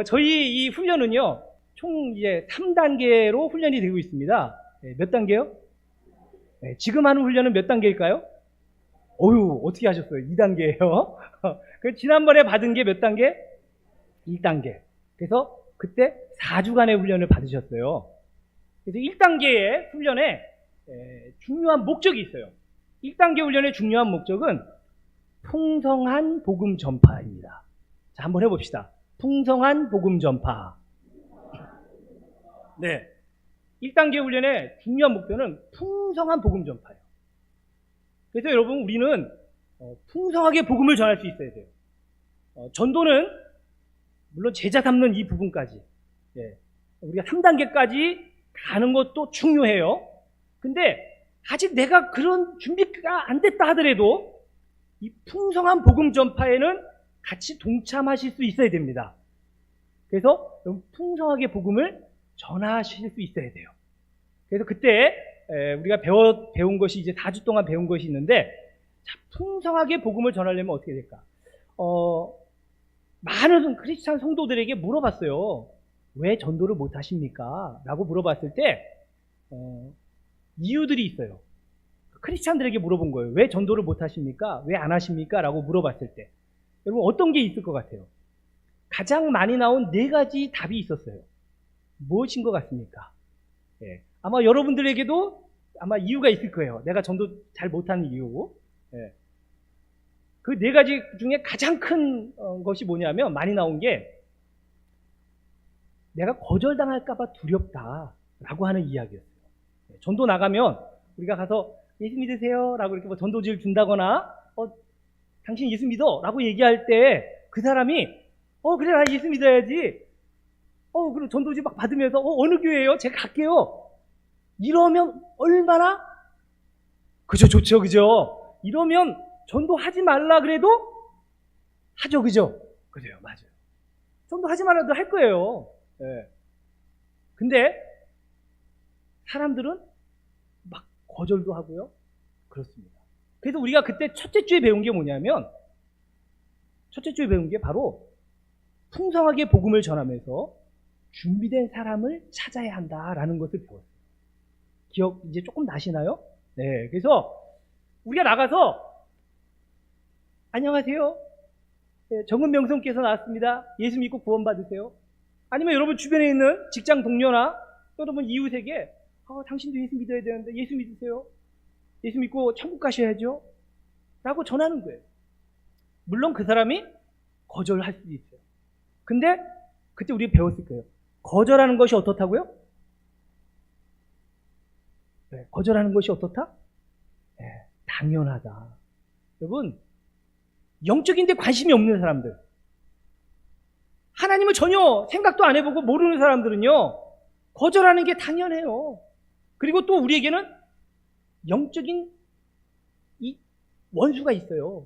저희 이 훈련은요, 총 이제 3단계로 훈련이 되고 있습니다. 네, 몇 단계요? 네, 지금 하는 훈련은 몇 단계일까요? 어휴, 어떻게 하셨어요? 2단계예요. 그 지난번에 받은 게 몇 단계? 1단계. 그래서 그때 4주간의 훈련을 받으셨어요. 그래서 1단계의 훈련에 중요한 목적이 있어요. 1단계 훈련의 중요한 목적은 풍성한 복음 전파입니다. 자, 한번 해봅시다. 풍성한 복음 전파. 네. 1단계 훈련의 중요한 목표는 풍성한 복음 전파예요. 그래서 여러분, 우리는 풍성하게 복음을 전할 수 있어야 돼요. 전도는 물론 제자 삼는 이 부분까지, 우리가 3단계까지 가는 것도 중요해요. 근데 아직 내가 그런 준비가 안 됐다 하더라도 이 풍성한 복음 전파에는 같이 동참하실 수 있어야 됩니다. 그래서 풍성하게 복음을 전하실 수 있어야 돼요. 그래서 그때 우리가 배운 것이 이제 4주 동안 배운 것이 있는데, 자, 풍성하게 복음을 전하려면 어떻게 될까? 많은 크리스찬 성도들에게 물어봤어요. 왜 전도를 못 하십니까? 라고 물어봤을 때 이유들이 있어요. 크리스찬들에게 물어본 거예요. 왜 전도를 못 하십니까? 왜 안 하십니까? 라고 물어봤을 때 여러분, 어떤 게 있을 것 같아요? 가장 많이 나온 4가지 답이 있었어요. 무엇인 것 같습니까? 아마 여러분들에게도 아마 이유가 있을 거예요. 내가 전도 잘 못하는 이유. 그 4가지 중에 가장 큰 것이 뭐냐면, 많이 나온 게 내가 거절당할까봐 두렵다라고 하는 이야기였어요. 전도 나가면 우리가 가서 예수 믿으세요 라고 이렇게 뭐 전도지를 준다거나 당신 예수 믿어 라고 얘기할 때 그 사람이 그래, 나 예수 믿어야지, 그리고 전도지 막 받으면서 어느 교회예요? 제가 갈게요. 이러면 얼마나 그죠, 좋죠, 그죠? 이러면 전도하지 말라 그래도 하죠, 그죠? 그래요, 맞아요. 전도하지 말라도 할 거예요. 근데 사람들은 막 거절도 하고요. 그렇습니다. 그래서 우리가 그때 첫째 주에 배운 게 뭐냐면, 첫째 주에 배운 게 바로 풍성하게 복음을 전하면서 준비된 사람을 찾아야 한다라는 것을 배웠어요. 기억 이제 조금 나시나요? 네. 그래서 우리가 나가서 안녕하세요, 정은명성께서 나왔습니다. 예수 믿고 구원 받으세요. 아니면 여러분 주변에 있는 직장 동료나 여러분 이웃에게 당신도 예수 믿어야 되는데 예수 믿으세요. 예수 믿고 천국 가셔야죠. 라고 전하는 거예요. 물론 그 사람이 거절할 수도 있어요. 근데 그때 우리가 배웠을 거예요. 거절하는 것이 어떻다고요? 거절하는 것이 어떻다? 당연하다. 여러분, 영적인데 관심이 없는 사람들, 하나님을 전혀 생각도 안 해보고 모르는 사람들은요, 거절하는 게 당연해요. 그리고 또 우리에게는 영적인 이 원수가 있어요.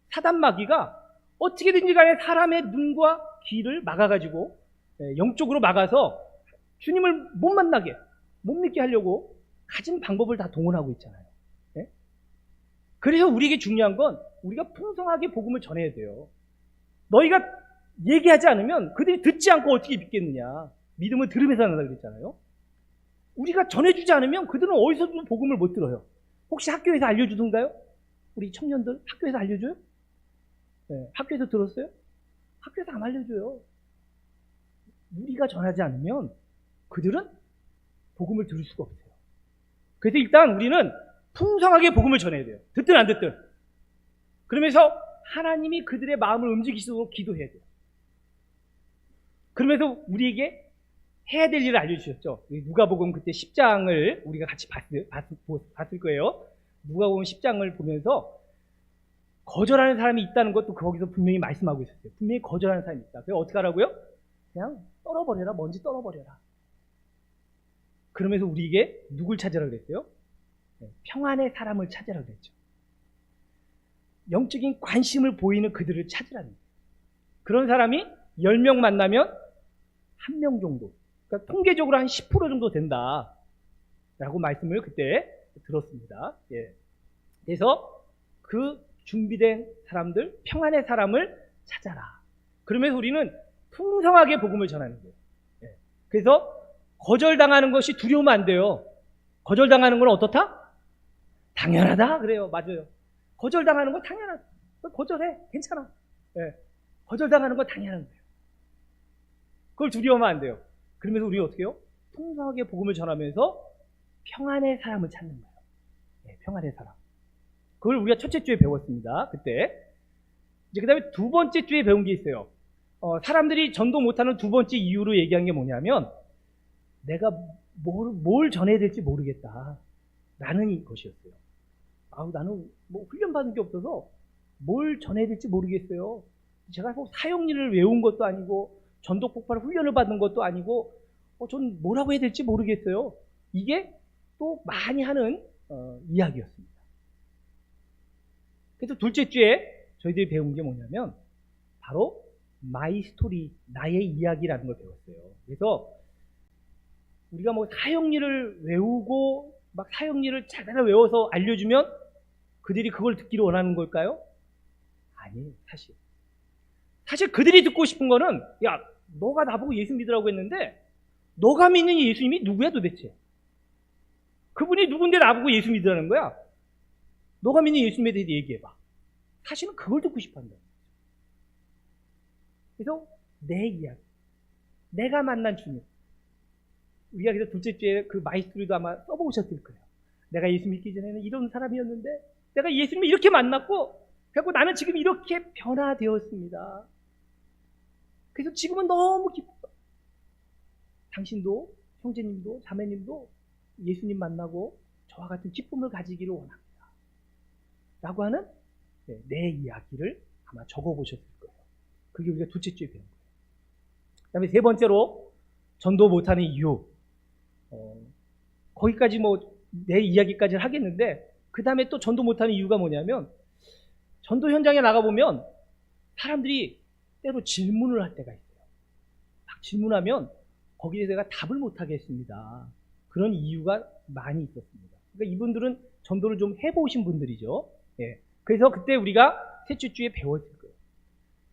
사단 마귀가 어떻게든지 간에 사람의 눈과 귀를 막아가지고 영적으로 막아서 주님을 못 만나게, 못 믿게 하려고 가진 방법을 다 동원하고 있잖아요. 그래서 우리에게 중요한 건 우리가 풍성하게 복음을 전해야 돼요. 너희가 얘기하지 않으면 그들이 듣지 않고 어떻게 믿겠느냐. 믿음을 들으면서 한다 그랬잖아요. 우리가 전해주지 않으면 그들은 어디서도 복음을 못 들어요. 혹시 학교에서 알려주던가요? 우리 청년들 학교에서 알려줘요? 학교에서 들었어요? 학교에서 안 알려줘요. 우리가 전하지 않으면 그들은 복음을 들을 수가 없어요. 그래서 일단 우리는 풍성하게 복음을 전해야 돼요. 듣든 안 듣든. 그러면서 하나님이 그들의 마음을 움직이시도록 기도해야 돼요. 그러면서 우리에게 해야 될 일을 알려주셨죠. 누가복음 그때 10장을 우리가 같이 봤을 거예요. 누가복음 10장을 보면서 거절하는 사람이 있다는 것도 거기서 분명히 말씀하고 있었어요. 분명히 거절하는 사람이 있다. 그래서 어떻게 하라고요? 그냥 떨어버려라. 먼지 떨어버려라. 그러면서 우리에게 누굴 찾으라 그랬어요? 평안의 사람을 찾으라 그랬죠. 영적인 관심을 보이는 그들을 찾으라는 거예요. 그런 사람이 10명 만나면 1명 정도, 그러니까 통계적으로 한 10% 정도 된다 라고 말씀을 그때 들었습니다. 그래서 그 준비된 사람들, 평안의 사람을 찾아라. 그러면서 우리는 풍성하게 복음을 전하는 거예요. 예. 그래서 거절당하는 것이 두려우면 안 돼요. 거절당하는 건 어떻다? 당연하다 그래요. 맞아요. 거절당하는 건 당연하다. 거절해. 괜찮아. 예. 거절당하는 건 당연한 거예요. 그걸 두려워하면 안 돼요. 그러면서 우리가 어떻게 해요? 풍성하게 복음을 전하면서 평안의 사람을 찾는 거예요. 예, 평안의 사람. 그걸 우리가 첫째 주에 배웠습니다. 그때. 이제 그 다음에 두 번째 주에 배운 게 있어요. 사람들이 전도 못하는 두 번째 이유로 얘기한 게 뭐냐면, 내가 뭘 전해야 될지 모르겠다. 라는 것이었어요. 나는 뭐 훈련받은 게 없어서 뭘 전해야 될지 모르겠어요. 제가 뭐 사역일을 외운 것도 아니고, 전도 폭발 훈련을 받은 것도 아니고, 전 뭐라고 해야 될지 모르겠어요. 이게 또 많이 하는 이야기였습니다. 그래서 둘째 주에 저희들이 배운 게 뭐냐면 바로 마이 스토리, 나의 이야기라는 걸 배웠어요. 그래서 우리가 뭐 사역일을 외우고 막 사역일을 잘 외워서 알려주면 그들이 그걸 듣기를 원하는 걸까요? 아니에요. 사실 그들이 듣고 싶은 거는, 야, 너가 나보고 예수 믿으라고 했는데 너가 믿는 예수님이 누구야 도대체? 그분이 누군데 나보고 예수 믿으라는 거야? 너가 믿는 예수님에 대해서 얘기해봐. 사실은 그걸 듣고 싶어 한다. 그래서 내 이야기, 내가 만난 주님. 우리가 그래서 둘째 주에 그 마이스토리도 아마 써보셨을 거예요. 내가 예수 믿기 전에는 이런 사람이었는데 내가 예수님을 이렇게 만났고 그래서 나는 지금 이렇게 변화되었습니다. 그래서 지금은 너무 기뻐. 당신도, 형제님도, 자매님도 예수님 만나고 저와 같은 기쁨을 가지기를 원합니다. 라고 하는 내 이야기를 아마 적어보셨을 거예요. 그게 우리가 둘째 주에 배운 거예요. 그 다음에 세 번째로 전도 못하는 이유. 거기까지 뭐 내 이야기까지는 하겠는데, 그 다음에 또 전도 못하는 이유가 뭐냐면, 전도 현장에 나가보면 사람들이 때로 질문을 할 때가 있어요. 막 질문하면 거기에 내가 답을 못하겠습니다. 그런 이유가 많이 있었습니다. 그러니까 이분들은 전도를 좀 해보신 분들이죠. 예. 그래서 그때 우리가 셋째 주에 배웠을 거예요.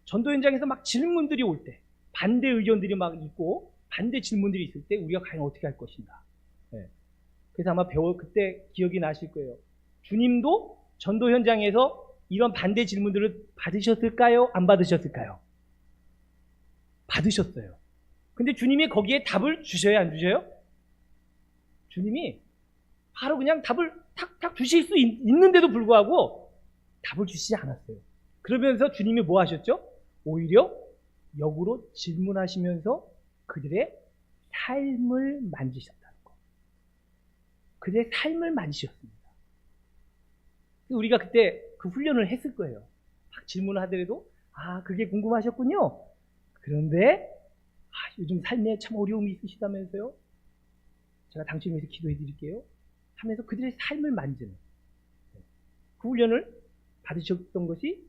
전도 현장에서 막 질문들이 올 때, 반대 의견들이 막 있고 반대 질문들이 있을 때 우리가 과연 어떻게 할 것인가. 예. 그래서 아마 그때 기억이 나실 거예요. 주님도 전도 현장에서 이런 반대 질문들을 받으셨을까요? 안 받으셨을까요? 받으셨어요. 근데 주님이 거기에 답을 주셔야 안 주셔요? 주님이 바로 그냥 답을 탁탁 주실 수 있는데도 불구하고 답을 주시지 않았어요. 그러면서 주님이 뭐 하셨죠? 오히려 역으로 질문하시면서 그들의 삶을 만지셨다는 거. 그들의 삶을 만지셨습니다. 우리가 그때 그 훈련을 했을 거예요. 막 질문을 하더라도, 그게 궁금하셨군요. 그런데 요즘 삶에 참 어려움이 있으시다면서요? 제가 당신을 위해서 기도해 드릴게요. 하면서 그들의 삶을 만지는 그 훈련을 받으셨던 것이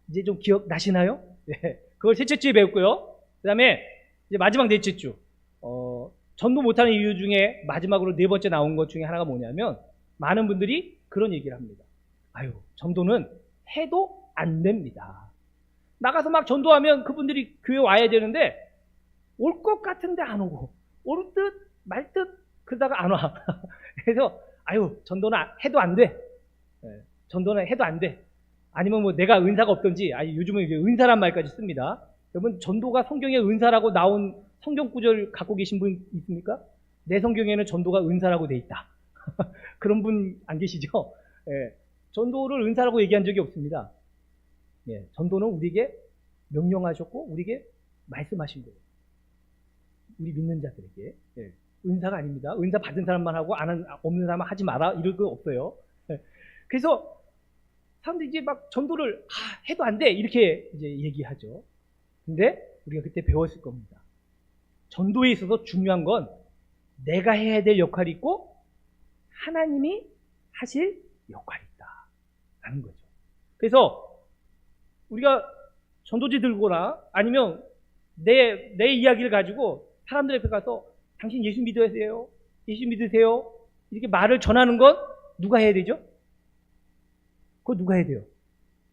이제 좀 기억나시나요? 네. 그걸 셋째 주에 배웠고요. 그 다음에 이제 마지막 넷째 주. 전도 못하는 이유 중에 마지막으로 네 번째 나온 것 중에 하나가 뭐냐면, 많은 분들이 그런 얘기를 합니다. 전도는 해도 안 됩니다. 나가서 막 전도하면 그분들이 교회 와야 되는데 올 것 같은데 안 오고, 올 듯 말 듯 그러다가 안 와. 그래서 전도는 해도 안 돼. 전도는 해도 안 돼. 아니면 뭐 내가 은사가 없던지, 요즘은 이제 은사란 말까지 씁니다. 여러분, 전도가 성경에 은사라고 나온 성경 구절 갖고 계신 분 있습니까? 내 성경에는 전도가 은사라고 돼 있다. 그런 분 안 계시죠? 예, 전도를 은사라고 얘기한 적이 없습니다. 예, 전도는 우리에게 명령하셨고 우리에게 말씀하신 거예요. 우리 믿는 자들에게. 예, 은사가 아닙니다. 은사 받은 사람만 하고 없는 사람은 하지 마라, 이럴 거 없어요. 예, 그래서 사람들이 이제 막 전도를 해도 안 돼, 이렇게 이제 얘기하죠. 근데 우리가 그때 배웠을 겁니다. 전도에 있어서 중요한 건 내가 해야 될 역할이 있고 하나님이 하실 역할이 있다라는 거죠. 그래서 우리가 전도지 들거나 아니면 내 이야기를 가지고 사람들 앞에 가서 당신 예수 믿으세요? 예수 믿으세요? 이렇게 말을 전하는 건 누가 해야 되죠? 그거 누가 해야 돼요?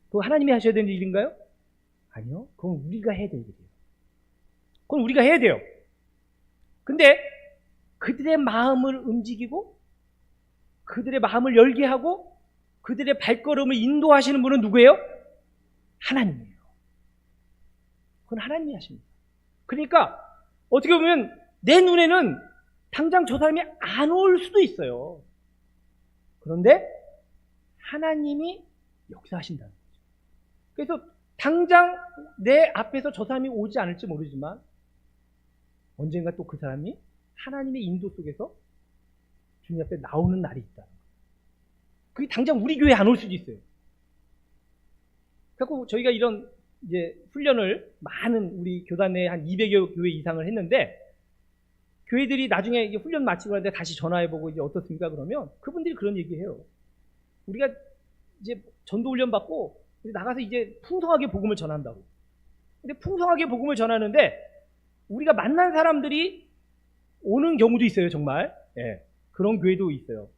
그거 하나님이 하셔야 되는 일인가요? 아니요. 그건 우리가 해야 될 일이에요. 그건 우리가 해야 돼요. 근데 그들의 마음을 움직이고 그들의 마음을 열게 하고 그들의 발걸음을 인도하시는 분은 누구예요? 하나님이에요. 그건 하나님이 하십니다. 그러니까 어떻게 보면 내 눈에는 당장 저 사람이 안 올 수도 있어요. 그런데 하나님이 역사하신다는 거죠. 그래서 당장 내 앞에서 저 사람이 오지 않을지 모르지만 언젠가 또 그 사람이 하나님의 인도 속에서 주님 앞에 나오는 날이 있다. 그게 당장 우리 교회에 안 올 수도 있어요. 그래서 저희가 이런 이제 훈련을 많은 우리 교단 내에 한 200여 교회 이상을 했는데 교회들이 나중에 이제 훈련 마치고 하는데 다시 전화해보고 이제 어떻습니까? 그러면 그분들이 그런 얘기해요. 우리가 이제 전도 훈련 받고 나가서 이제 풍성하게 복음을 전한다고. 근데 풍성하게 복음을 전하는데 우리가 만난 사람들이 오는 경우도 있어요, 정말. 예, 그런 교회도 있어요.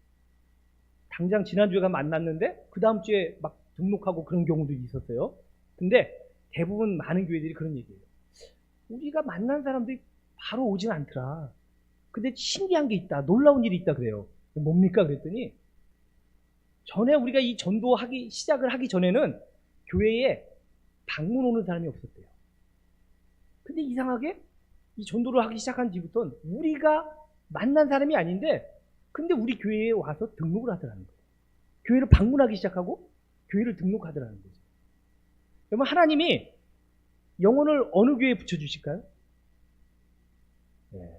당장 지난주에 만났는데 그 다음 주에 막 등록하고 그런 경우도 있었어요. 근데 대부분 많은 교회들이 그런 얘기예요. 우리가 만난 사람들이 바로 오진 않더라. 근데 신기한 게 있다. 놀라운 일이 있다 그래요. 뭡니까? 그랬더니 전에 우리가 이 전도하기 시작을 하기 전에는 교회에 방문 오는 사람이 없었대요. 근데 이상하게 이 전도를 하기 시작한 뒤부터는 우리가 만난 사람이 아닌데 근데 우리 교회에 와서 등록을 하더라는 거예요. 교회를 방문하기 시작하고 교회를 등록하더라는 거죠. 여러분 하나님이 영혼을 어느 교회에 붙여주실까요? 네.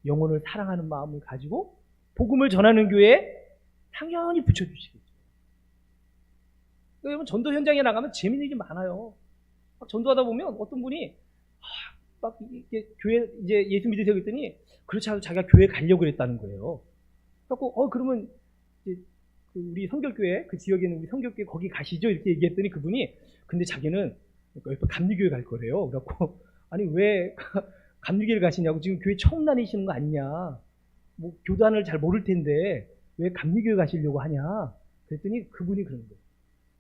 영혼을 사랑하는 마음을 가지고 복음을 전하는 교회에 당연히 붙여주시겠죠. 여러분 전도 현장에 나가면 재밌는 일이 많아요. 막 전도하다 보면 어떤 분이 막 이게 교회 이제 예수 믿으세요 그랬더니 그렇지 않아도 자기가 교회 가려고 그랬다는 거예요. 그래서 그러면 이제 그 우리 성결교회 그 지역에 있는 우리 성결교회 거기 가시죠 이렇게 얘기했더니 그분이 근데 자기는 옆에 감리교회 갈 거래요. 그래갖고 아니 왜 감리교회를 가시냐고 지금 교회 처음 다니시는 거 아니냐? 뭐 교단을 잘 모를 텐데 왜 감리교회 가시려고 하냐? 그랬더니 그분이 그러는 거예요.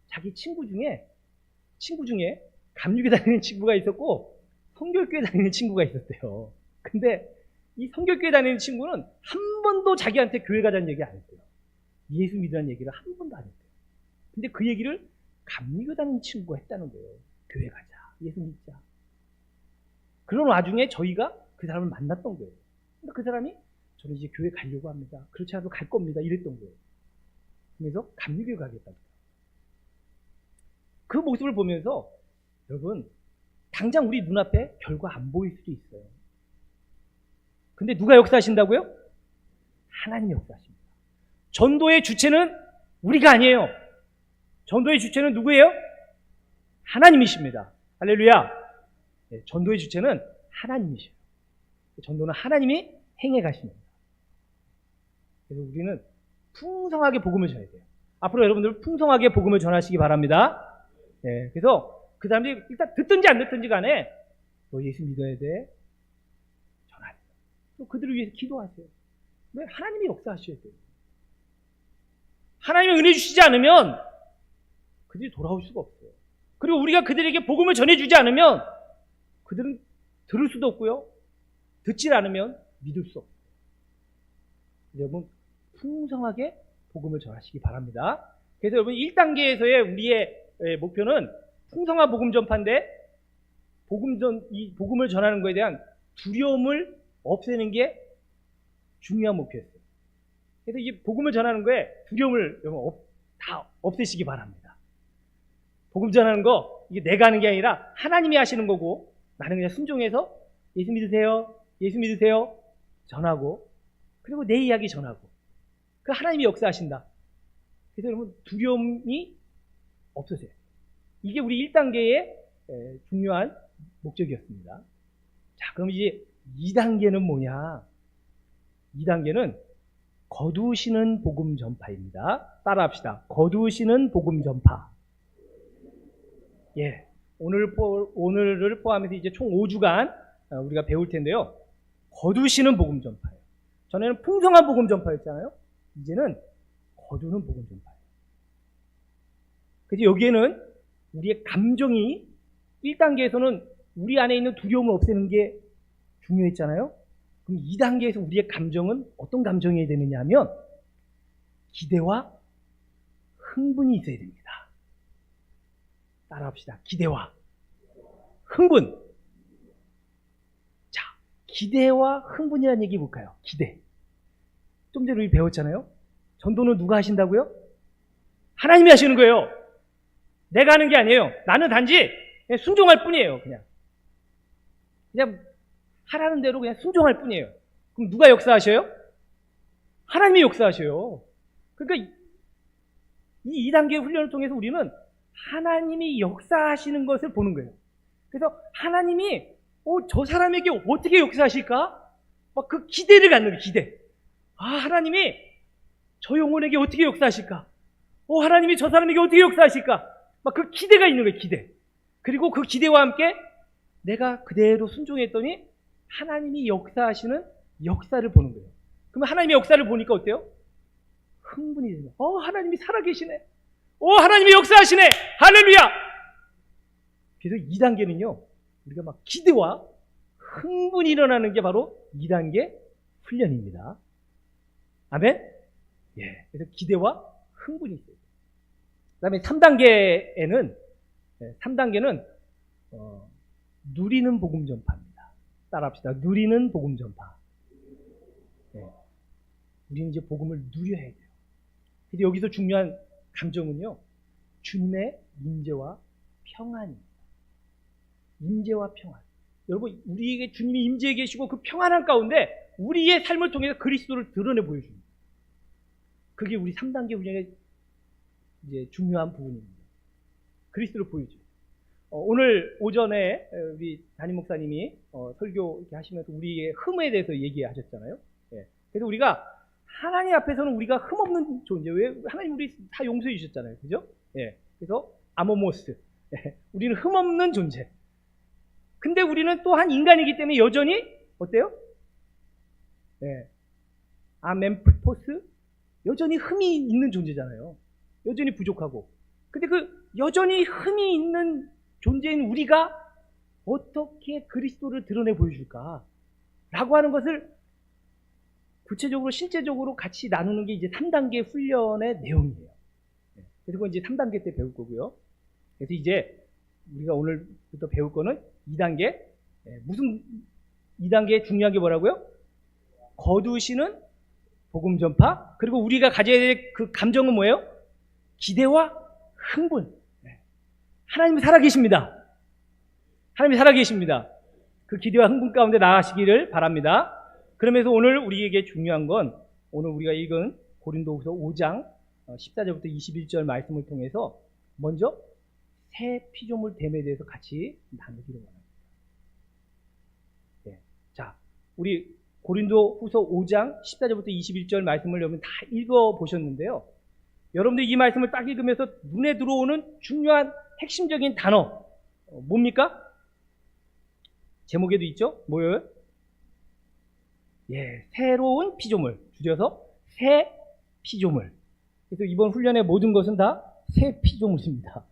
자기 친구 중에 감리교회 다니는 친구가 있었고 성결교회 다니는 친구가 있었대요. 근데 이 성결교회 다니는 친구는 한 번도 자기한테 교회 가자는 얘기 안 했대요. 예수 믿으라는 얘기를 한 번도 안 했대요. 근데 그 얘기를 감리교회 다니는 친구가 했다는 거예요. 교회 가자. 예수 믿자. 그런 와중에 저희가 그 사람을 만났던 거예요. 근데 그 사람이 저는 이제 교회 가려고 합니다. 그렇지 않아도 갈 겁니다. 이랬던 거예요. 그래서 감리교회 가겠다고. 그 모습을 보면서 여러분 당장 우리 눈앞에 결과 안 보일 수도 있어요. 근데 누가 역사하신다고요? 하나님이 역사하십니다. 전도의 주체는 우리가 아니에요. 전도의 주체는 누구예요? 하나님이십니다. 할렐루야. 네, 전도의 주체는 하나님이셔요. 전도는 하나님이 행해 가십니다. 그래서 우리는 풍성하게 복음을 전해야 돼요. 앞으로 여러분들 풍성하게 복음을 전하시기 바랍니다. 네, 그래서 그 사람들이 일단 듣든지 안 듣든지 간에 너 예수 믿어야 돼. 전하세요. 또 그들을 위해서 기도하세요. 왜? 하나님이 역사하셔야 돼요. 하나님이 은혜 주시지 않으면 그들이 돌아올 수가 없어요. 그리고 우리가 그들에게 복음을 전해주지 않으면 그들은 들을 수도 없고요. 듣지 않으면 믿을 수 없어요. 여러분 풍성하게 복음을 전하시기 바랍니다. 그래서 여러분 1단계에서의 우리의 목표는 풍성한 복음 전파인데 이 복음을 전하는 것에 대한 두려움을 없애는 게 중요한 목표였어요. 그래서 이 복음을 전하는 거에 두려움을 다 없애시기 바랍니다. 복음 전하는 거 이게 내가 하는 게 아니라 하나님이 하시는 거고 나는 그냥 순종해서 예수 믿으세요 전하고 그리고 내 이야기 전하고 그 하나님이 역사하신다. 그래서 여러분 두려움이 없으세요. 이게 우리 1단계의 중요한 목적이었습니다. 자, 그럼 이제 2단계는 뭐냐? 2단계는 거두시는 복음 전파입니다. 따라합시다. 거두시는 복음 전파. 예, 오늘을 포함해서 이제 총 5주간 우리가 배울 텐데요. 거두시는 복음 전파예요. 전에는 풍성한 복음 전파였잖아요. 이제는 거두는 복음 전파예요. 그래서 여기에는 우리의 감정이 1단계에서는 우리 안에 있는 두려움을 없애는 게 중요했잖아요. 그럼 이 단계에서 우리의 감정은 어떤 감정이 되느냐 하면 기대와 흥분이 있어야 됩니다. 따라합시다. 기대와 흥분. 자, 기대와 흥분이라는 얘기 볼까요? 기대. 좀 전에 우리 배웠잖아요. 전도는 누가 하신다고요? 하나님이 하시는 거예요. 내가 하는 게 아니에요. 나는 단지 그냥 순종할 뿐이에요. 그냥 하라는 대로 그냥 순종할 뿐이에요. 그럼 누가 역사하셔요? 하나님이 역사하셔요. 그러니까 이 2단계 훈련을 통해서 우리는 하나님이 역사하시는 것을 보는 거예요. 그래서 하나님이 저 사람에게 어떻게 역사하실까? 막 그 기대를 갖는 거예요. 기대. 하나님이 저 영혼에게 어떻게 역사하실까? 하나님이 저 사람에게 어떻게 역사하실까? 막 그 기대가 있는 거예요. 기대. 그리고 그 기대와 함께 내가 그대로 순종했더니 하나님이 역사하시는 역사를 보는 거예요. 그러면 하나님의 역사를 보니까 어때요? 흥분이 되는 거예요. 하나님이 살아계시네. 하나님이 역사하시네. 할렐루야. 그래서 2단계는요. 우리가 막 기대와 흥분이 일어나는 게 바로 2단계 훈련입니다. 아멘? 예. 그래서 기대와 흥분이 있어요. 그 다음에 3단계는 누리는 복음 전파입니다. 따라합시다. 누리는 복음 전파. 네. 우리는 이제 복음을 누려야 돼요. 근데 여기서 중요한 감정은요, 주님의 임재와 평안입니다. 임재와 평안. 여러분, 우리에게 주님이 임재해 계시고 그 평안한 가운데 우리의 삶을 통해서 그리스도를 드러내 보여줍니다. 그게 우리 3단계 훈련의 이제 중요한 부분입니다. 그리스도를 보여줘요. 오늘 오전에 우리 담임 목사님이 설교 이렇게 하시면서 우리의 흠에 대해서 얘기하셨잖아요. 예. 그래서 우리가 하나님 앞에서는 우리가 흠없는 존재. 왜? 하나님 우리 다 용서해 주셨잖아요. 그죠? 예. 그래서 아모모스. 예. 우리는 흠없는 존재. 근데 우리는 또한 인간이기 때문에 여전히 어때요? 예. 아멘프토스? 여전히 흠이 있는 존재잖아요. 여전히 부족하고. 근데 그 여전히 흠이 있는 존재인 우리가 어떻게 그리스도를 드러내 보여줄까? 라고 하는 것을 구체적으로, 실제적으로 같이 나누는 게 이제 3단계 훈련의 내용이에요. 그래서 그건 이제 3단계 때 배울 거고요. 그래서 이제 우리가 오늘부터 배울 거는 2단계. 무슨 2단계의 중요한 게 뭐라고요? 거두시는 복음 전파. 그리고 우리가 가져야 될 그 감정은 뭐예요? 기대와 흥분. 하나님이 살아계십니다. 하나님이 살아계십니다. 그 기대와 흥분 가운데 나아가시기를 바랍니다. 그러면서 오늘 우리에게 중요한 건 오늘 우리가 읽은 고린도후서 5장 14절부터 21절 말씀을 통해서 먼저 새 피조물 됨에 대해서 같이 나누기를 원합니다. 네. 자, 우리 고린도후서 5장 14절부터 21절 말씀을 여러분 다 읽어보셨는데요. 여러분들 이 말씀을 딱 읽으면서 눈에 들어오는 중요한 핵심적인 단어 뭡니까? 제목에도 있죠? 뭐예요? 예, 새로운 피조물. 줄여서 새 피조물. 그래서 이번 훈련의 모든 것은 다 새 피조물입니다.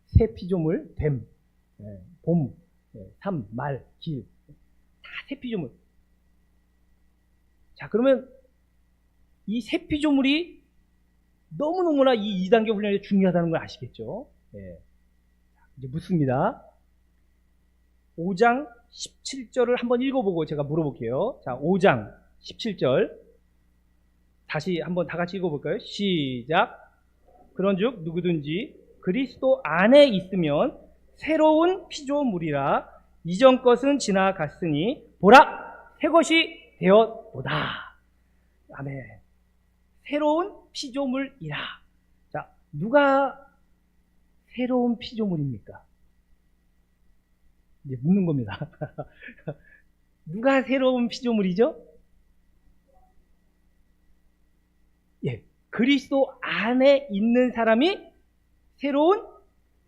새 피조물, 됨, 봄, 삶, 말, 길. 다 새 피조물. 자, 그러면 이 새 피조물이 너무너무나 이 2단계 훈련이 중요하다는 걸 아시겠죠? 예. 이제 묻습니다. 5장 17절을 한번 읽어보고 제가 물어볼게요. 자, 5장 17절. 다시 한번 다 같이 읽어볼까요? 시작. 그런즉 누구든지 그리스도 안에 있으면 새로운 피조물이라 이전 것은 지나갔으니 보라 새 것이 되었도다. 아멘. 새로운 피조물이라. 자, 누가 새로운 피조물입니까? 이제 묻는 겁니다. 누가 새로운 피조물이죠? 예, 그리스도 안에 있는 사람이 새로운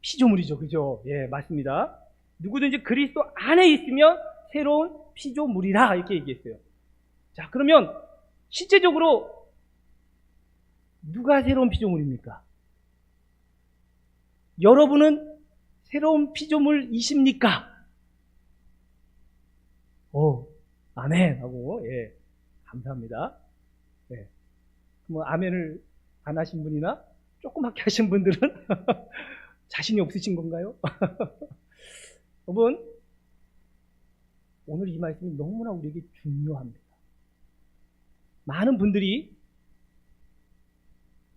피조물이죠. 그죠? 예, 맞습니다. 누구든지 그리스도 안에 있으면 새로운 피조물이라 이렇게 얘기했어요. 자, 그러면 실제적으로 누가 새로운 피조물입니까? 여러분은 새로운 피조물이십니까? 아멘 하고, 예, 감사합니다. 예. 뭐 아멘을 안 하신 분이나 조그맣게 하신 분들은 자신이 없으신 건가요? 여러분, 오늘 이 말씀이 너무나 우리에게 중요합니다. 많은 분들이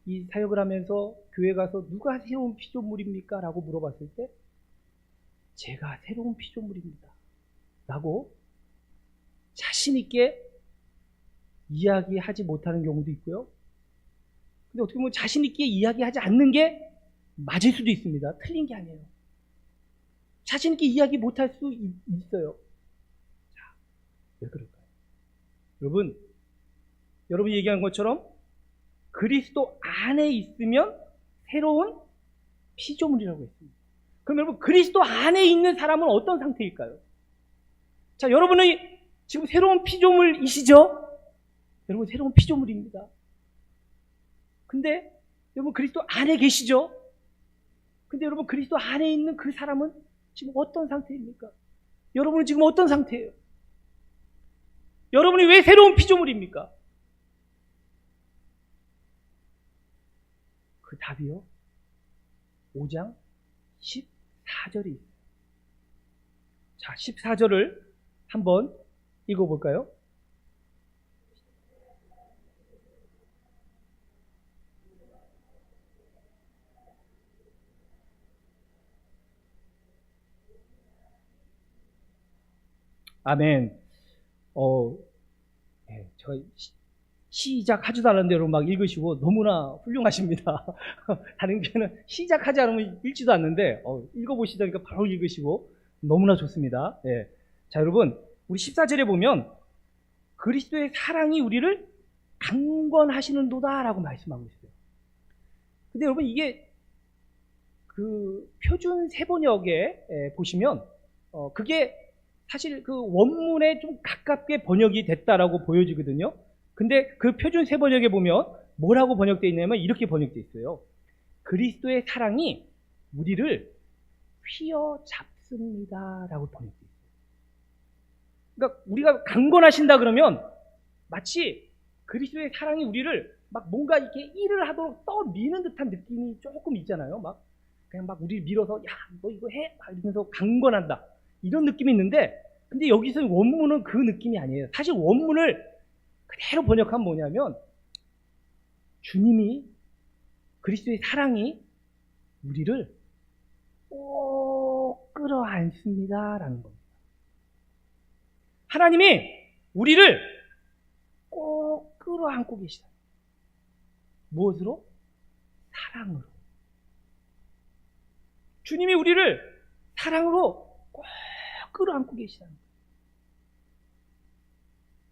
이 사역을 하면서 교회 가서 누가 새로운 피조물입니까? 라고 물어봤을 때 제가 새로운 피조물입니다 라고 자신 있게 이야기하지 못하는 경우도 있고요. 근데 어떻게 보면 자신 있게 이야기하지 않는 게 맞을 수도 있습니다. 틀린 게 아니에요. 자신 있게 이야기 못할 수 있어요. 자, 왜 그럴까요? 여러분이 얘기한 것처럼 그리스도 안에 있으면 새로운 피조물이라고 했습니다. 그럼 여러분, 그리스도 안에 있는 사람은 어떤 상태일까요? 자, 여러분이 지금 새로운 피조물이시죠? 여러분, 새로운 피조물입니다. 근데 여러분, 그리스도 안에 계시죠? 근데 여러분, 그리스도 안에 있는 그 사람은 지금 어떤 상태입니까? 여러분은 지금 어떤 상태예요? 여러분이 왜 새로운 피조물입니까? 그 답이요, 5장 14절이 있어요. 자, 14절을 한번 읽어볼까요? 아멘. 네, 저 시작하지도 않았는데 여러분 막 읽으시고 너무나 훌륭하십니다. 다른 교회는 시작하지 않으면 읽지도 않는데 읽어보시다니까 바로 읽으시고 너무나 좋습니다. 예. 자, 여러분, 우리 14절에 보면 그리스도의 사랑이 우리를 강권하시는도다 라고 말씀하고 있어요. 근데 여러분, 이게 그 표준 세번역에 보시면 그게 사실 그 원문에 좀 가깝게 번역이 됐다라고 보여지거든요. 근데 그 표준 세번역에 보면 뭐라고 번역되어 있냐면 이렇게 번역되어 있어요. 그리스도의 사랑이 우리를 휘어잡습니다 라고 번역되어 있어요. 그러니까 우리가 강권하신다 그러면 마치 그리스도의 사랑이 우리를 막 뭔가 이렇게 일을 하도록 떠미는 듯한 느낌이 조금 있잖아요. 막 그냥 막 우리를 밀어서 야, 너 이거 해? 막 이러면서 강권한다, 이런 느낌이 있는데, 근데 여기서 원문은 그 느낌이 아니에요. 사실 원문을 그대로 번역하면 뭐냐면 주님이, 그리스도의 사랑이 우리를 꼭 끌어안습니다 라는 겁니다. 하나님이 우리를 꼭 끌어안고 계시다. 무엇으로? 사랑으로. 주님이 우리를 사랑으로 꼭 끌어안고 계시다는 거예요.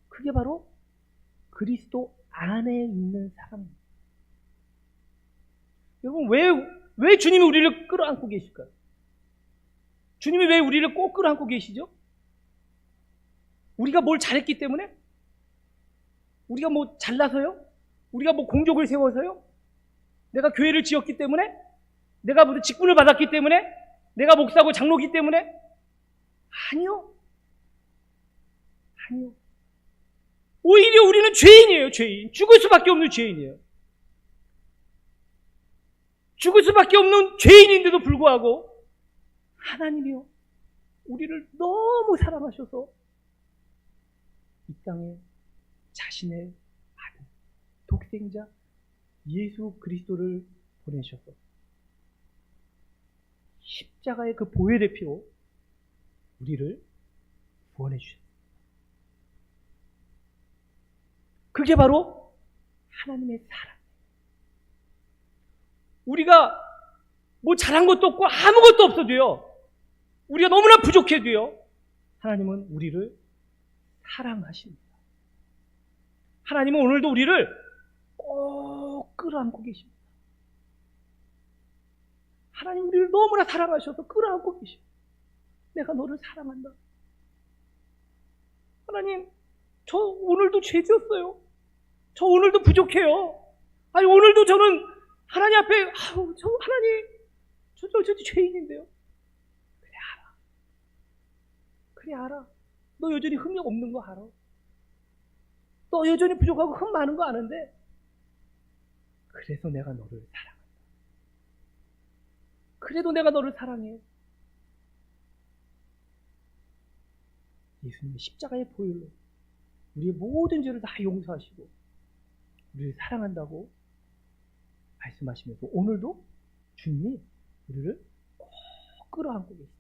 그게 바로 그리스도 안에 있는 사랑입니다. 여러분, 왜 주님이 우리를 끌어안고 계실까요? 주님이 왜 우리를 꼭 끌어안고 계시죠? 우리가 뭘 잘했기 때문에? 우리가 뭐 잘나서요? 우리가 뭐 공적을 세워서요? 내가 교회를 지었기 때문에? 내가 무슨 직분을 받았기 때문에? 내가 목사고 장로기 때문에? 아니요. 오히려 우리는 죄인이에요, 죄인. 죽을 수밖에 없는 죄인이에요. 죽을 수밖에 없는 죄인인데도 불구하고 하나님이요, 우리를 너무 사랑하셔서 이 땅에 자신의 아들, 독생자 예수 그리스도를 보내셔서 십자가의 그 보혈의 피로 우리를 구원해 주셨습니다. 그게 바로 하나님의 사랑. 우리가 뭐 잘한 것도 없고 아무것도 없어도요, 우리가 너무나 부족해도요, 하나님은 우리를 사랑하십니다. 하나님은 오늘도 우리를 꼭 끌어안고 계십니다. 하나님 우리를 너무나 사랑하셔서 끌어안고 계십니다. 내가 너를 사랑한다. 하나님, 저 오늘도 죄 지었어요. 저 오늘도 부족해요. 아니, 오늘도 저는 하나님 앞에, 저 하나님, 저 죄인인데요. 그래 알아. 너 여전히 흠이 없는 거 알아. 너 여전히 부족하고 흠 많은 거 아는데 그래서 내가 너를 사랑한다. 그래도 내가 너를 사랑해. 예수님의 십자가의 보혈로 우리의 모든 죄를 다 용서하시고 우리를 사랑한다고 말씀하시면서 오늘도 주님이 우리를 꼭 끌어안고 계십니다.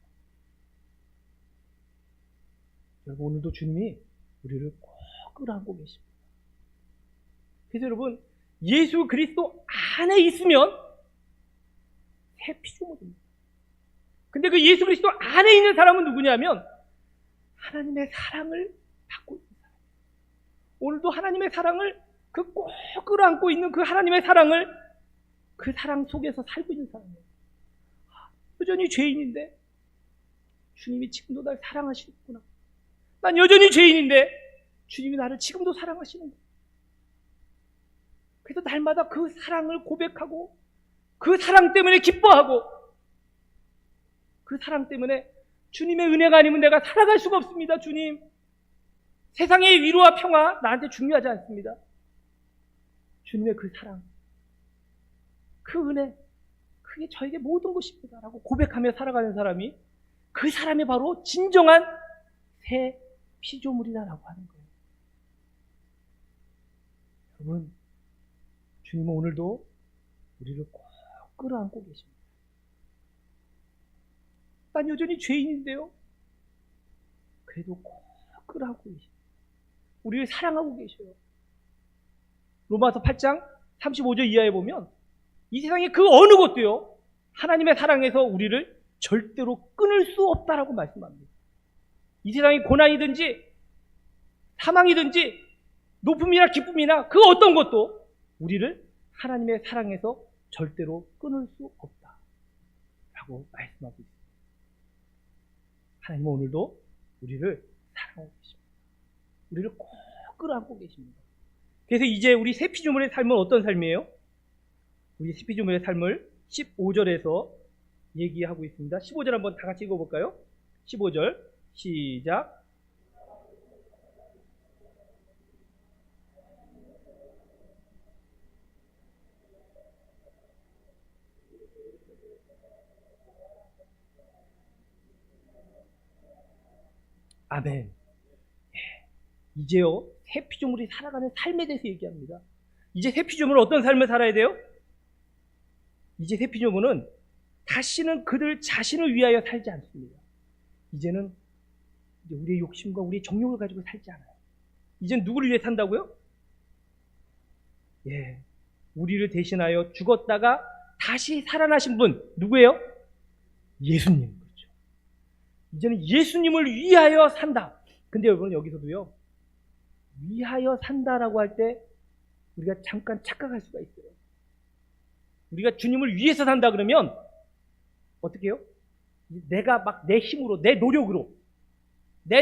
여러분, 오늘도 주님이 우리를 꼭 끌어안고 계십니다. 그래서 여러분, 예수 그리스도 안에 있으면 새 피조물입니다. 근데 그 예수 그리스도 안에 있는 사람은 누구냐면 하나님의 사랑을 받고 있는 사람. 오늘도 하나님의 사랑을 꼭 끌어안고 있는 그 하나님의 사랑을 그 사랑 속에서 살고 있는 사람이에요. 여전히 죄인인데 주님이 지금도 날 사랑하시는구나. 난 여전히 죄인인데 주님이 나를 지금도 사랑하시는구나. 그래서 날마다 그 사랑을 고백하고 그 사랑 때문에 기뻐하고 그 사랑 때문에 주님의 은혜가 아니면 내가 살아갈 수가 없습니다. 주님, 세상의 위로와 평화 나한테 중요하지 않습니다. 주님의 그 사랑, 그 은혜, 그게 저에게 모든 것입니다 라고 고백하며 살아가는 사람이, 그 사람이 바로 진정한 새 피조물이다라고 하는 거예요. 여러분, 주님은 오늘도 우리를 꼭 끌어안고 계십니다. 난 여전히 죄인인데요, 그래도 꼭 끌어안고 계십니다. 우리를 사랑하고 계셔요. 로마서 8장 35절 이하에 보면 이 세상의 그 어느 것도요, 하나님의 사랑에서 우리를 절대로 끊을 수 없다라고 말씀합니다. 이 세상의 고난이든지 사망이든지 높음이나 기쁨이나 그 어떤 것도 우리를 하나님의 사랑에서 절대로 끊을 수 없다라고 말씀하고 있습니다. 하나님은 오늘도 우리를 사랑하고 계십니다. 우리를 꼭 끌어안고 계십니다. 그래서 이제 우리 새 피조물의 삶은 어떤 삶이에요? 우리 새 피조물의 삶을 15절에서 얘기하고 있습니다. 15절 한번 다 같이 읽어볼까요? 15절 시작. 아멘. 이제요, 새 피조물이 살아가는 삶에 대해서 얘기합니다. 이제 새 피조물은 어떤 삶을 살아야 돼요? 이제 새 피조물은 다시는 그들 자신을 위하여 살지 않습니다. 이제는 우리의 욕심과 우리의 정욕을 가지고 살지 않아요. 이제는 누구를 위해 산다고요? 우리를 대신하여 죽었다가 다시 살아나신 분, 누구예요? 예수님. 그렇죠. 이제는 예수님을 위하여 산다. 근데 여러분, 여기서도요, 위하여 산다라고 할 때 우리가 잠깐 착각할 수가 있어요. 우리가 주님을 위해서 산다 그러면 어떻게 해요? 내가 막 내 힘으로, 내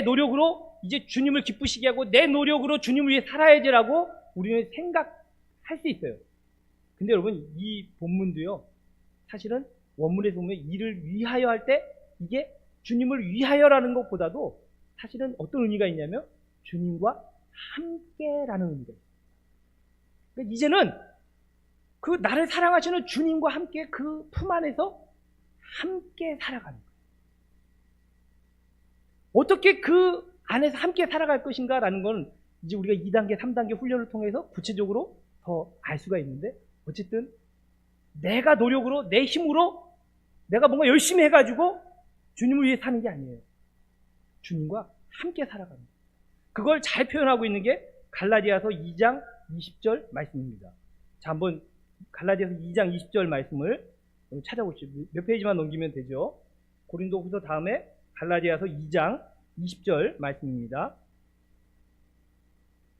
노력으로 이제 주님을 기쁘시게 하고 내 노력으로 주님을 위해 살아야지라고 우리는 생각할 수 있어요. 근데 여러분, 이 본문도요, 사실은 원문에서 보면 이를 위하여 할 때 이게 주님을 위하여라는 것보다도 사실은 어떤 의미가 있냐면 주님과 함께라는 의미가 있어요. 그러니까 이제는 그 나를 사랑하시는 주님과 함께 그 품 안에서 함께 살아가는 거예요. 어떻게 그 안에서 함께 살아갈 것인가라는 건 이제 우리가 2단계, 3단계 훈련을 통해서 구체적으로 더 알 수가 있는데, 어쨌든 내가 노력으로, 내 힘으로 내가 뭔가 열심히 해가지고 주님을 위해 사는 게 아니에요. 주님과 함께 살아가는 거예요. 그걸 잘 표현하고 있는 게 갈라디아서 2장 20절 말씀입니다. 자, 한번 갈라디아서 2장 20절 말씀을 찾아보시죠. 몇 페이지만 넘기면 되죠. 고린도후서 다음에 갈라디아서 2장 20절 말씀입니다.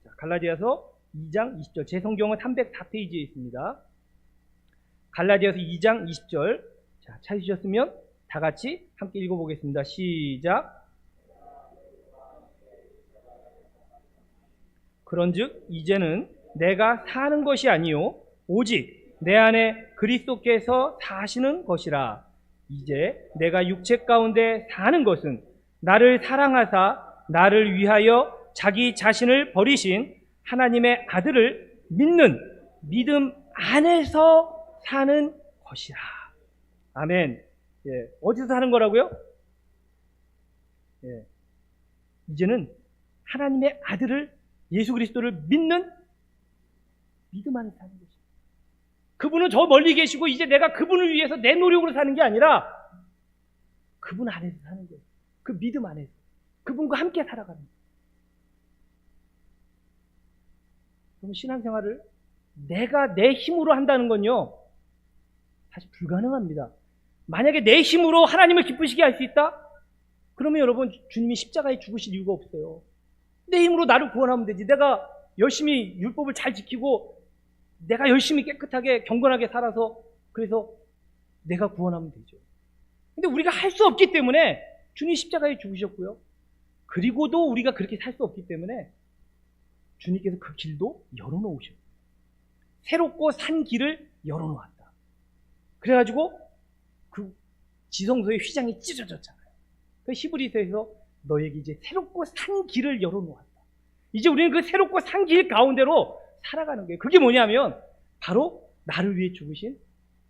자, 갈라디아서 2장 20절. 제 성경은 304페이지에 있습니다. 갈라디아서 2장 20절. 자, 찾으셨으면 다 같이 함께 읽어보겠습니다. 시작. 그런즉 이제는 내가 사는 것이 아니요 오직 내 안에 그리스도께서 사시는 것이라. 이제 내가 육체 가운데 사는 것은 나를 사랑하사 나를 위하여 자기 자신을 버리신 하나님의 아들을 믿는 믿음 안에서 사는 것이라. 아멘. 예, 어디서 사는 거라고요? 예, 이제는 하나님의 아들을, 예수 그리스도를 믿는 믿음 안에서 사는 것입니다. 그분은 저 멀리 계시고 이제 내가 그분을 위해서 내 노력으로 사는 게 아니라 그분 안에서 사는 거예요. 그 믿음 안에서 그분과 함께 살아가는 거예요. 그럼 신앙생활을 내가 내 힘으로 한다는 건요, 사실 불가능합니다. 만약에 내 힘으로 하나님을 기쁘시게 할 수 있다? 그러면 여러분, 주님이 십자가에 죽으실 이유가 없어요. 내 힘으로 나를 구원하면 되지. 내가 열심히 율법을 잘 지키고 내가 열심히 깨끗하게 경건하게 살아서 그래서 내가 구원하면 되죠. 근데 우리가 할 수 없기 때문에 주님이 십자가에 죽으셨고요. 그리고도 우리가 그렇게 살 수 없기 때문에 주님께서 그 길도 열어놓으셨어요. 새롭고 산 길을 열어놓았다. 그래가지고 그 지성소의 휘장이 찢어졌잖아요. 그 히브리서에서 너에게 이제 새롭고 산 길을 열어놓았다. 이제 우리는 그 새롭고 산 길 가운데로 살아가는 거예요. 그게 뭐냐면 바로 나를 위해 죽으신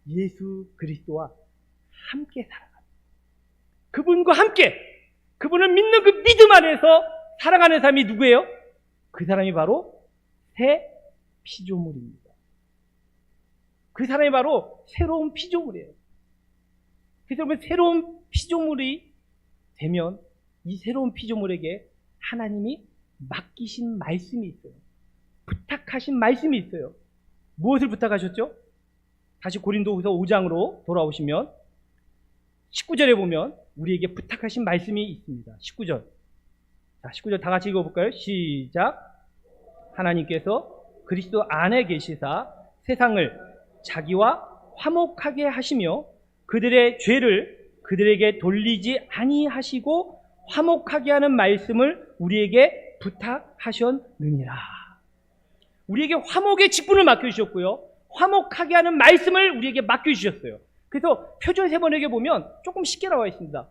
예수 그리스도와 함께 살아가는 거예요. 그분과 함께, 그분을 믿는 그 믿음 안에서 살아가는 사람이 누구예요? 그 사람이 바로 새 피조물입니다. 그 사람이 바로 새로운 피조물이에요. 그래서 새로운 피조물이 되면 이 새로운 피조물에게 하나님이 맡기신 말씀이 있어요. 부탁하신 말씀이 있어요. 무엇을 부탁하셨죠? 다시 고린도후서 5장으로 돌아오시면 19절에 보면 우리에게 부탁하신 말씀이 있습니다. 19절. 자, 19절 다 같이 읽어볼까요? 시작. 하나님께서 그리스도 안에 계시사 세상을 자기와 화목하게 하시며 그들의 죄를 그들에게 돌리지 아니하시고 화목하게 하는 말씀을 우리에게 부탁하셨느니라. 우리에게 화목의 직분을 맡겨주셨고요. 화목하게 하는 말씀을 우리에게 맡겨주셨어요. 그래서 표준 세번역에 보면 조금 쉽게 나와 있습니다.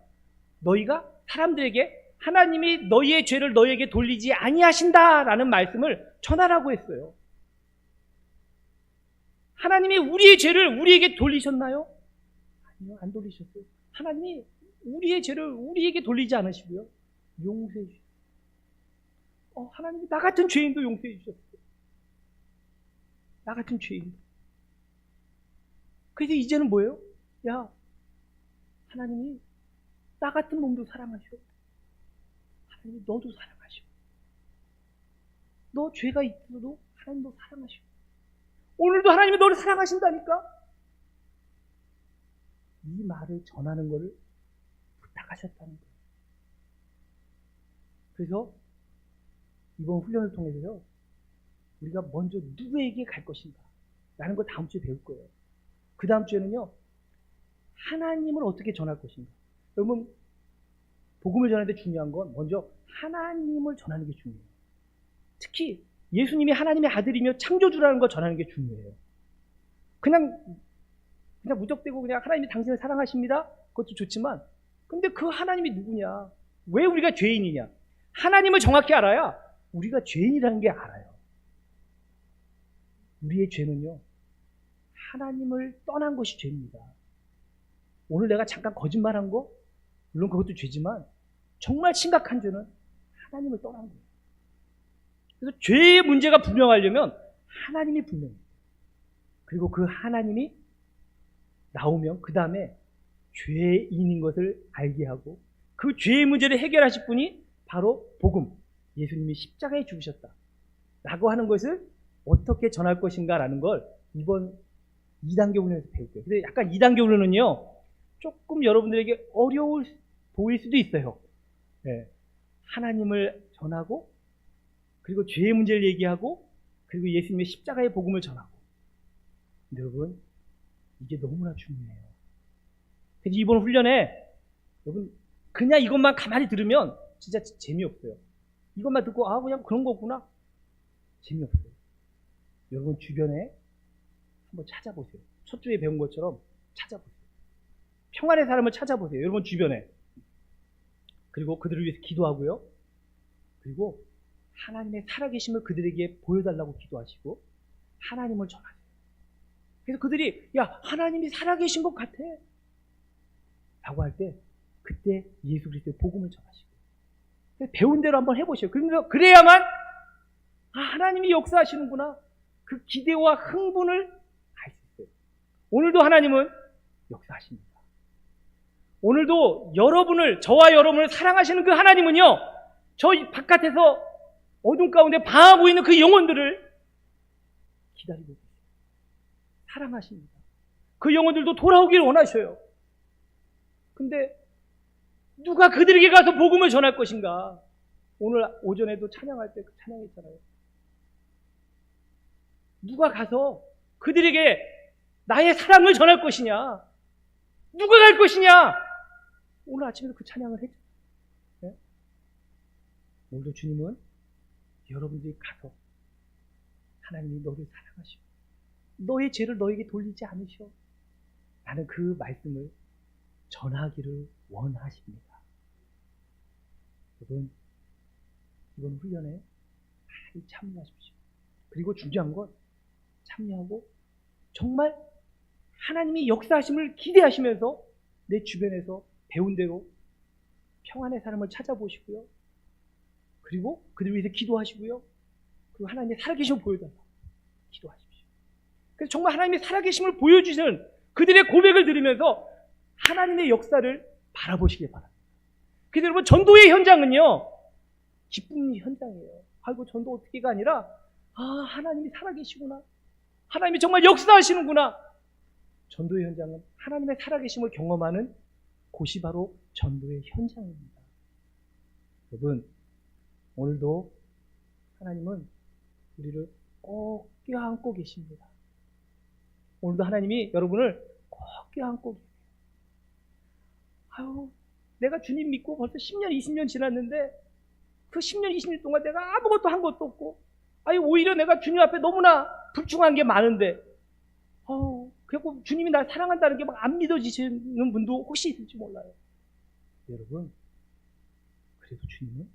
너희가 사람들에게 하나님이 너희의 죄를 너희에게 돌리지 아니하신다라는 말씀을 전하라고 했어요. 하나님이 우리의 죄를 우리에게 돌리셨나요? 아니요, 안 돌리셨어요. 하나님이 우리의 죄를 우리에게 돌리지 않으시고요, 용서해 주셨어요. 하나님이 나 같은 죄인도 용서해 주셨어요. 나 같은 죄인도. 그래서 이제는 뭐예요? 야, 하나님이 나 같은 몸도 사랑하시고 하나님이 너도 사랑하시고 너 죄가 있어도 하나님도 사랑하시고 오늘도 하나님이 너를 사랑하신다니까? 이 말을 전하는 것을 부탁하셨다는 거예요. 그래서 이번 훈련을 통해서요, 우리가 먼저 누구에게 갈 것인가 라는 걸 다음 주에 배울 거예요. 그 다음 주에는요, 하나님을 어떻게 전할 것인가. 여러분, 복음을 전하는데 중요한 건 먼저 하나님을 전하는 게 중요해요. 특히 예수님이 하나님의 아들이며 창조주라는 걸 전하는 게 중요해요. 그냥 무턱대고 그냥 하나님이 당신을 사랑하십니다, 그것도 좋지만, 근데 그 하나님이 누구냐, 왜 우리가 죄인이냐, 하나님을 정확히 알아야 우리가 죄인이라는 게 알아요. 우리의 죄는요, 하나님을 떠난 것이 죄입니다. 오늘 내가 잠깐 거짓말한 거, 물론 그것도 죄지만 정말 심각한 죄는 하나님을 떠난 거예요. 그래서 죄의 문제가 분명하려면 하나님이 분명해요. 그리고 그 하나님이 나오면 그 다음에 죄인인 것을 알게 하고 그 죄의 문제를 해결하실 분이 바로 복음, 예수님이 십자가에 죽으셨다 라고 하는 것을 어떻게 전할 것인가 라는 걸 이번 2단계 훈련에서 배울게요. 근데 약간 2단계 훈련은요, 조금 여러분들에게 어려울 보일 수도 있어요. 네. 하나님을 전하고 그리고 죄의 문제를 얘기하고 그리고 예수님의 십자가의 복음을 전하고. 근데 여러분, 이게 너무나 중요해요. 그래서 이번 훈련에 여러분 그냥 이것만 가만히 들으면 진짜 재미없어요. 이것만 듣고 그냥 그런 거구나, 재미없어요. 여러분 주변에 한번 찾아보세요. 첫 주에 배운 것처럼 찾아보세요. 평안의 사람을 찾아보세요. 여러분 주변에. 그리고 그들을 위해서 기도하고요. 그리고 하나님의 살아계심을 그들에게 보여달라고 기도하시고 하나님을 전하세요. 그래서 그들이 야 하나님이 살아계신 것 같아 라고 할 때 그때 예수 그리스도의 복음을 전하시고 배운 대로 한번 해보시오. 그래야만 하나님이 역사하시는구나 그 기대와 흥분을 알 수 있어요. 오늘도 하나님은 역사하십니다. 오늘도 저와 여러분을 사랑하시는 그 하나님은요 저희 바깥에서 어둠 가운데 방하고 있는 그 영혼들을 기다리고 계세요. 사랑하십니다. 그 영혼들도 돌아오기를 원하셔요. 근데 누가 그들에게 가서 복음을 전할 것인가? 오늘 오전에도 찬양할 때 찬양했잖아요. 누가 가서 그들에게 나의 사랑을 전할 것이냐? 누가 갈 것이냐? 오늘 아침에도 그 찬양을 했죠. 네? 오늘도 주님은 여러분들이 가서 하나님이 너를 사랑하시고 너의 죄를 너에게 돌리지 않으셔. 라는 그 말씀을 전하기를 원하십니다. 여러분, 이번 훈련에 많이 참여하십시오. 그리고 중요한 건 참여하고 정말 하나님이 역사하심을 기대하시면서 내 주변에서 배운 대로 평안의 사람을 찾아보시고요. 그리고 그들 위해서 기도하시고요. 그리고 하나님의 살아계심을 보여달라 기도하십시오. 그래서 정말 하나님의 살아계심을 보여주시는 그들의 고백을 들으면서 하나님의 역사를 바라보시길 바랍니다. 그래서 여러분 전도의 현장은요 기쁨의 현장이에요. 아이고 전도 어떻게가 아니라 하나님이 살아계시구나. 하나님이 정말 역사하시는구나. 전도의 현장은 하나님의 살아계심을 경험하는 곳이 바로 전도의 현장입니다. 여러분 오늘도 하나님은 우리를 꼭 껴안고 계십니다. 오늘도 하나님이 여러분을 꼭 껴안고 계세요. 내가 주님 믿고 벌써 10년, 20년 지났는데 그 10년, 20년 동안 내가 아무것도 한 것도 없고 오히려 내가 주님 앞에 너무나 불충한 게 많은데 그래서 주님이 날 사랑한다는 게 막 안 믿어지시는 분도 혹시 있을지 몰라요. 여러분 그래도 주님은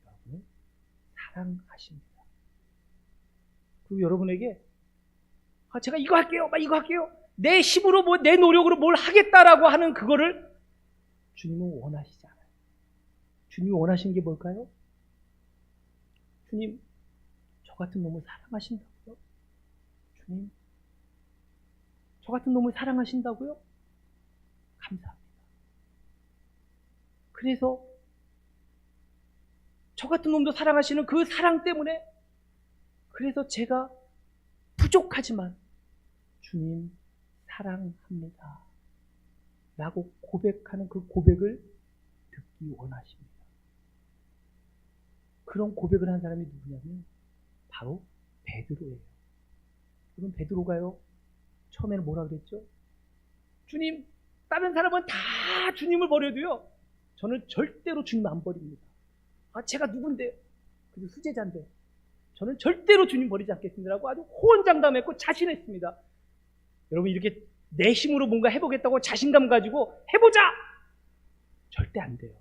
여러분을 사랑하십니다. 그리고 여러분에게 제가 이거 할게요, 이거 할게요. 내 힘으로 내 노력으로 뭘 하겠다라고 하는 그거를 주님은 원하시지 않아요. 주님이 원하시는 게 뭘까요? 주님, 저 같은 놈을 사랑하신다고요? 주님, 저 같은 놈을 사랑하신다고요? 감사합니다. 그래서 저 같은 놈도 사랑하시는 그 사랑 때문에 그래서 제가 부족하지만 주님 사랑합니다. 라고 고백하는 그 고백을 듣기 원하십니다. 그런 고백을 한 사람이 누구냐면 바로 베드로예요. 그럼 베드로가요 처음에는 뭐라 그랬죠? 주님, 다른 사람은 다 주님을 버려도요 저는 절대로 주님 안 버립니다. 제가 누군데? 그래도 수제자인데 저는 절대로 주님 버리지 않겠습니다라고 아주 호언장담했고 자신했습니다. 여러분 이렇게 내 힘으로 뭔가 해보겠다고 자신감 가지고 해보자! 절대 안 돼요.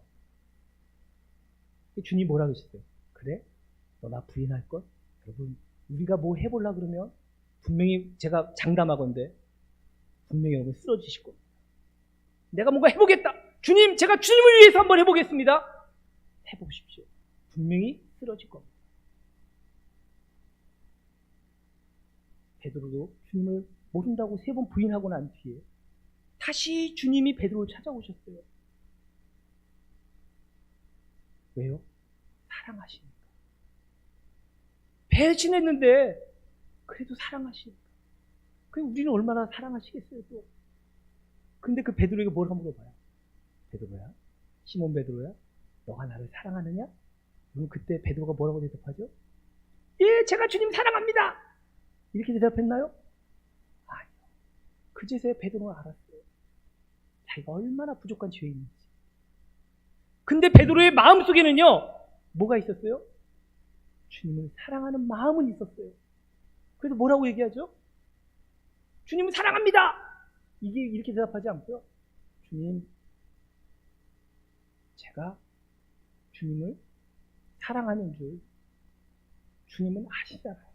주님 뭐라 그러셨어요? 그래? 너 나 부인할 것? 여러분 우리가 뭐 해보려고 그러면 분명히 제가 장담하건대 분명히 여러분 쓰러지실 겁니다. 내가 뭔가 해보겠다! 주님 제가 주님을 위해서 한번 해보겠습니다. 해보십시오. 분명히 쓰러질 겁니다. 베드로도 주님을 모른다고 3번 부인하고 난 뒤에 다시 주님이 베드로를 찾아오셨어요. 왜요? 사랑하시니까. 배신했는데 그래도 사랑하시니까. 그럼 우리는 얼마나 사랑하시겠어요 또. 근데 그 베드로에게 뭐라고 물어봐요? 베드로야? 시몬 베드로야? 너가 나를 사랑하느냐? 그럼 그때 베드로가 뭐라고 대답하죠? 예, 제가 주님 사랑합니다. 이렇게 대답했나요? 아니요. 그제서야 베드로는 알았어요. 자기가 얼마나 부족한 죄인인지. 근데 베드로의 마음속에는요 뭐가 있었어요? 주님을 사랑하는 마음은 있었어요. 그래서 뭐라고 얘기하죠? 주님을 사랑합니다. 이게 이렇게 대답하지 않고요. 주님, 제가 주님을 사랑하는 줄 주님은 아시잖아요.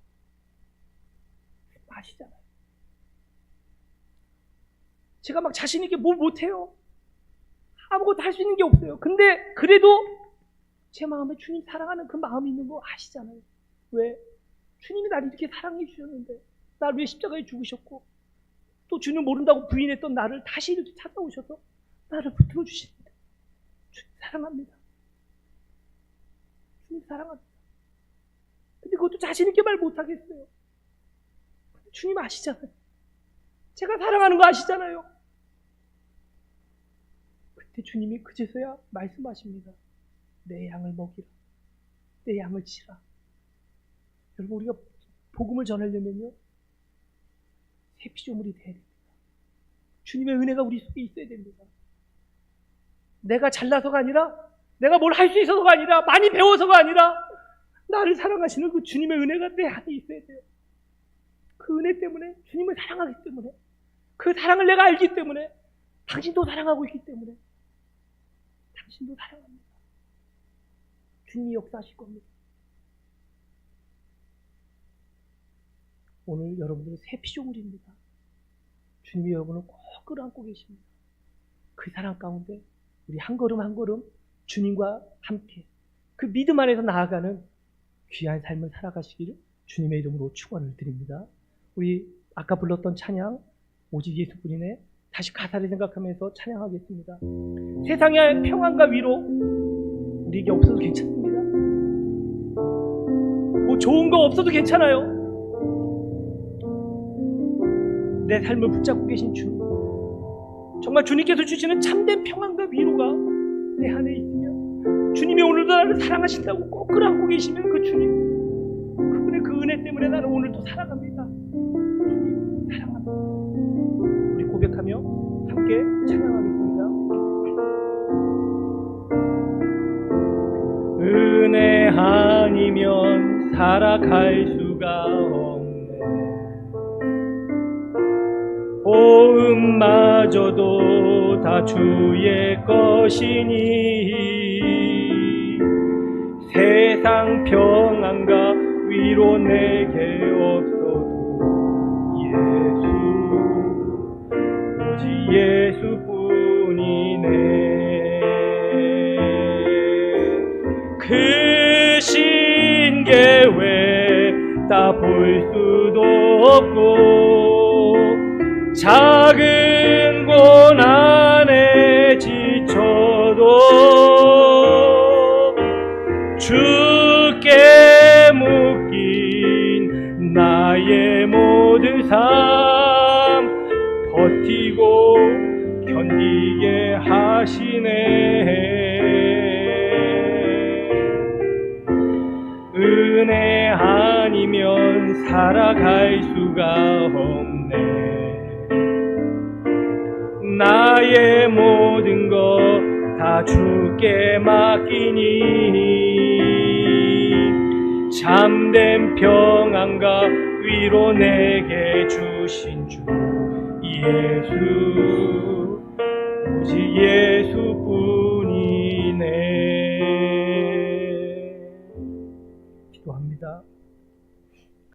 제가 막 자신 있게 뭘 못해요. 아무것도 할 수 있는 게 없어요. 근데 그래도 제 마음에 주님 사랑하는 그 마음이 있는 거 아시잖아요. 왜? 주님이 나를 이렇게 사랑해 주셨는데, 나를 위해 십자가에 죽으셨고, 또 주님 모른다고 부인했던 나를 다시 이렇게 찾아오셔서 나를 붙들어 주십니다. 주님 사랑합니다. 주님 사랑합니다. 근데 그것도 자신 있게 말 못하겠어요. 주님 아시잖아요. 제가 사랑하는 거 아시잖아요. 그때 주님이 그제서야 말씀하십니다. 내 양을 먹이라. 내 양을 치라. 여러분, 우리가 복음을 전하려면요, 새 피조물이 돼야 됩니다. 주님의 은혜가 우리 속에 있어야 됩니다. 내가 잘나서가 아니라, 내가 뭘 할 수 있어서가 아니라, 많이 배워서가 아니라, 나를 사랑하시는 그 주님의 은혜가 내 안에 있어야 돼요. 그 은혜 때문에, 주님을 사랑하기 때문에, 그 사랑을 내가 알기 때문에, 당신도 사랑하고 있기 때문에, 당신도 사랑합니다. 주님이 역사하실 겁니다. 오늘 여러분들은 새 피조물입니다. 주님이 여러분을 꼭 끌어안고 계십니다. 그 사랑 가운데 우리 한 걸음 한 걸음 주님과 함께 그 믿음 안에서 나아가는 귀한 삶을 살아가시기를 주님의 이름으로 축원을 드립니다. 우리 아까 불렀던 찬양 오직 예수뿐이네, 다시 가사를 생각하면서 찬양하겠습니다. 세상의 평안과 위로 우리에게 없어도 괜찮습니다. 뭐 좋은 거 없어도 괜찮아요. 내 삶을 붙잡고 계신 주님, 정말 주님께서 주시는 참된 평안과 위로가 내 안에 있으면, 주님이 오늘도 나를 사랑하신다고 꼭 끌어안고 계시면 그 주님, 그분의 그 은혜 때문에 나는 오늘도 살아갑니다. 주님 사랑합니다. 우리 고백하며 함께 찬양하겠습니다. 은혜 아니면 살아갈 수가 없네. 보음마저도 다 주의 것이니, 세상 평안과 위로 내게 없어도 오직 예수뿐이네. 그 신계회 다 볼 수도 없고, 작은 고난에 지쳐도 주께 묶인 나의 모든 삶 버티고 견디게 하시네. 은혜 아니면 살아갈 수가 없네. 나의 모든 것 다 주께 맡기니, 참된 평안과 위로 내게 주신 주 예수, 오직 예수뿐이네.